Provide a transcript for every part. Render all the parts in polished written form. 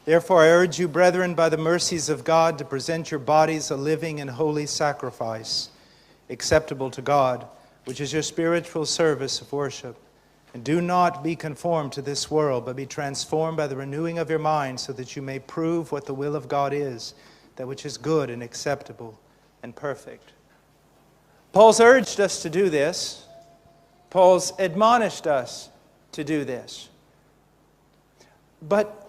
Therefore, I urge you, brethren, by the mercies of God, to present your bodies a living and holy sacrifice, acceptable to God, which is your spiritual service of worship. And do not be conformed to this world, but be transformed by the renewing of your mind, so that you may prove what the will of God is, that which is good and acceptable and perfect. Paul's urged us to do this. Paul's admonished us to do this. But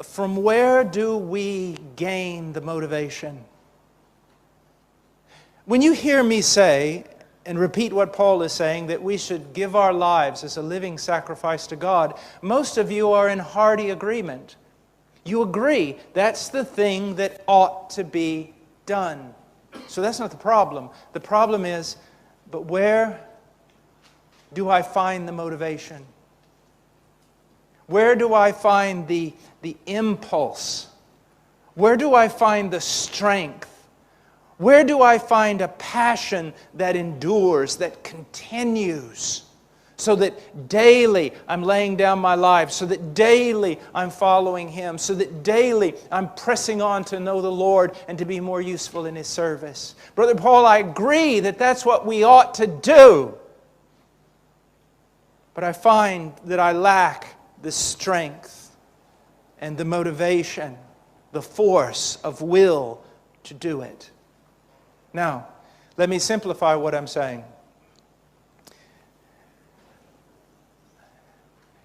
from where do we gain the motivation? When you hear me say, and repeat what Paul is saying, that we should give our lives as a living sacrifice to God, most of you are in hearty agreement. You agree that's the thing that ought to be done. So that's not the problem. The problem is, but where do I find the motivation? Where do I find the impulse? Where do I find the strength? Where do I find a passion that endures, that continues, so that daily I'm laying down my life, so that daily I'm following Him, so that daily I'm pressing on to know the Lord and to be more useful in His service? Brother Paul, I agree that that's what we ought to do. But I find that I lack the strength and the motivation, the force of will to do it. Now, let me simplify what I'm saying.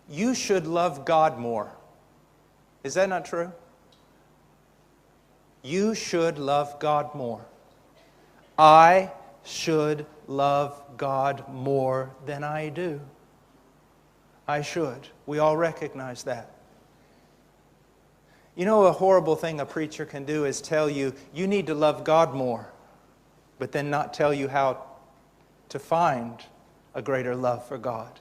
You should love God more. Is that not true? You should love God more. I should love God more than I do. I should. We all recognize that. You know, a horrible thing a preacher can do is tell you, you need to love God more, but then not tell you how to find a greater love for God.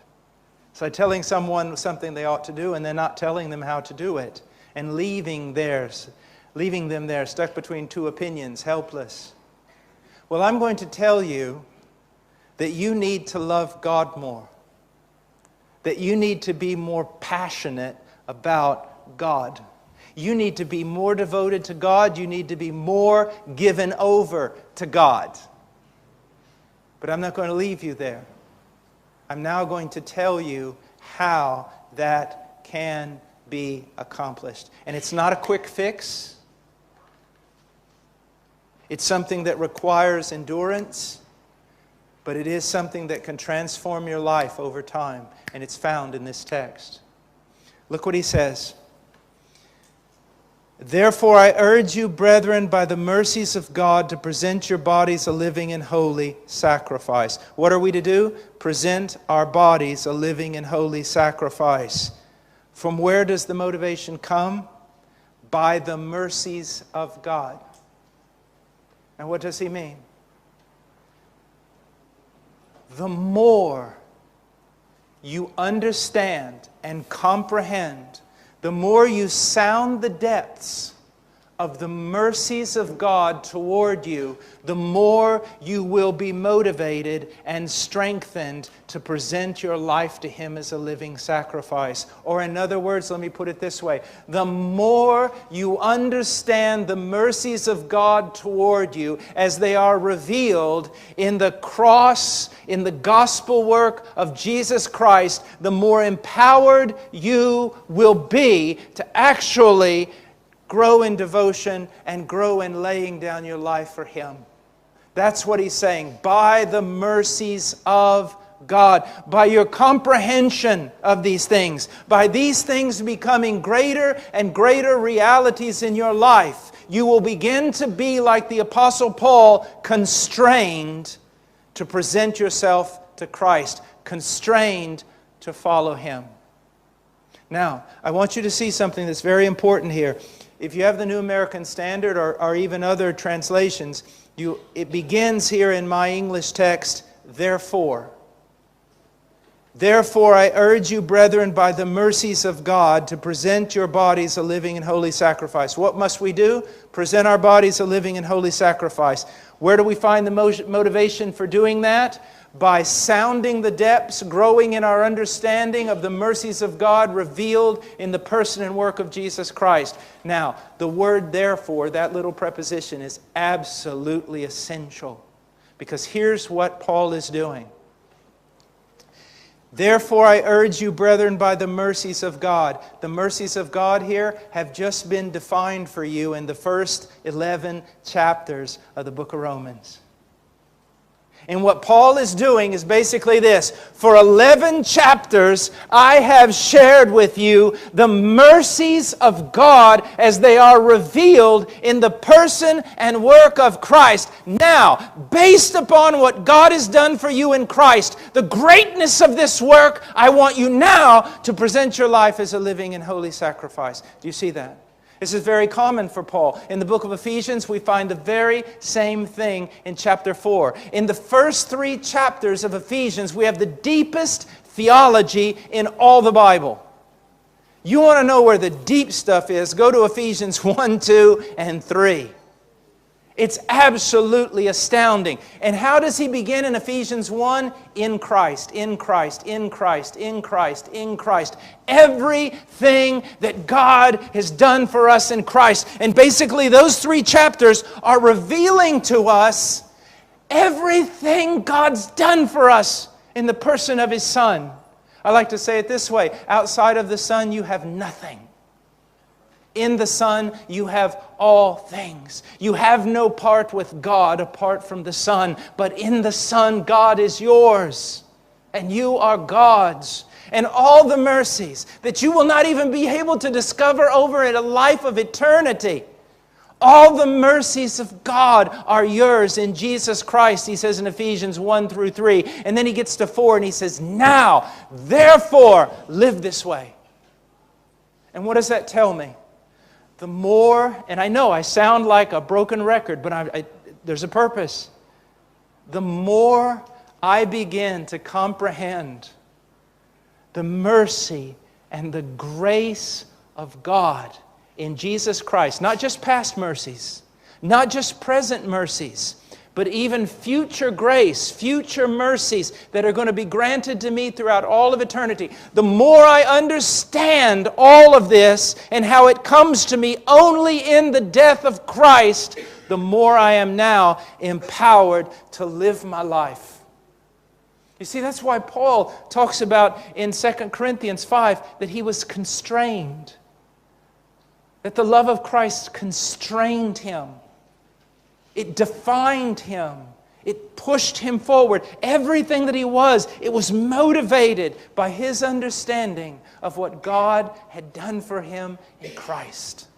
It's like telling someone something they ought to do and then not telling them how to do it, and leaving them there stuck between two opinions, helpless. Well, I'm going to tell you that you need to love God more, that you need to be more passionate about God. You need to be more devoted to God. You need to be more given over to God. But I'm not going to leave you there. I'm now going to tell you how that can be accomplished. And it's not a quick fix. It's something that requires endurance, but it is something that can transform your life over time. And it's found in this text. Look what he says. Therefore, I urge you, brethren, by the mercies of God, to present your bodies a living and holy sacrifice. What are we to do? Present our bodies a living and holy sacrifice. From where does the motivation come? By the mercies of God. And what does he mean? The more you understand and comprehend, the more you sound the depths of the mercies of God toward you, the more you will be motivated and strengthened to present your life to Him as a living sacrifice. Or in other words, let me put it this way. The more you understand the mercies of God toward you as they are revealed in the cross, in the gospel work of Jesus Christ, the more empowered you will be to actually grow in devotion and grow in laying down your life for Him. That's what he's saying. By the mercies of God, by your comprehension of these things, by these things becoming greater and greater realities in your life, you will begin to be like the Apostle Paul, constrained to present yourself to Christ, constrained to follow Him. Now, I want you to see something that's very important here. If you have the New American Standard or even other translations, it begins here in my English text, therefore. Therefore, I urge you, brethren, by the mercies of God, to present your bodies a living and holy sacrifice. What must we do? Present our bodies a living and holy sacrifice. Where do we find the motivation for doing that? by sounding the depths, growing in our understanding of the mercies of God revealed in the person and work of Jesus Christ. Now, the word therefore, that little preposition, is absolutely essential. Because here's what Paul is doing. Therefore I urge you, brethren, by the mercies of God. The mercies of God here have just been defined for you in the first 11 chapters of the book of Romans. And what Paul is doing is basically this. For 11 chapters, I have shared with you the mercies of God as they are revealed in the person and work of Christ. Now, based upon what God has done for you in Christ, the greatness of this work, I want you now to present your life as a living and holy sacrifice. Do you see that? This is very common for Paul. In the book of Ephesians, we find the very same thing in chapter 4. In the first 3 chapters of Ephesians, we have the deepest theology in all the Bible. You want to know where the deep stuff is, go to Ephesians 1, 2, and 3. It's absolutely astounding. And how does he begin in Ephesians 1? In Christ, in Christ, in Christ, in Christ, in Christ. Everything that God has done for us in Christ. And basically those 3 chapters are revealing to us everything God's done for us in the person of His Son. I like to say it this way. Outside of the Son, you have nothing. In the Son, you have all things. You have no part with God apart from the Son. But in the Son, God is yours. And you are God's. And all the mercies that you will not even be able to discover over in a life of eternity. All the mercies of God are yours in Jesus Christ, he says in Ephesians 1 through 3. And then he gets to 4 and he says, now, therefore, live this way. And what does that tell me? The more, and I know I sound like a broken record, but there's a purpose. The more I begin to comprehend the mercy and the grace of God in Jesus Christ, not just past mercies, not just present mercies, but even future grace, future mercies that are going to be granted to me throughout all of eternity. The more I understand all of this and how it comes to me only in the death of Christ, the more I am now empowered to live my life. You see, that's why Paul talks about in 2 Corinthians 5 that he was constrained, that the love of Christ constrained him. It defined him. It pushed him forward. Everything that he was, it was motivated by his understanding of what God had done for him in Christ.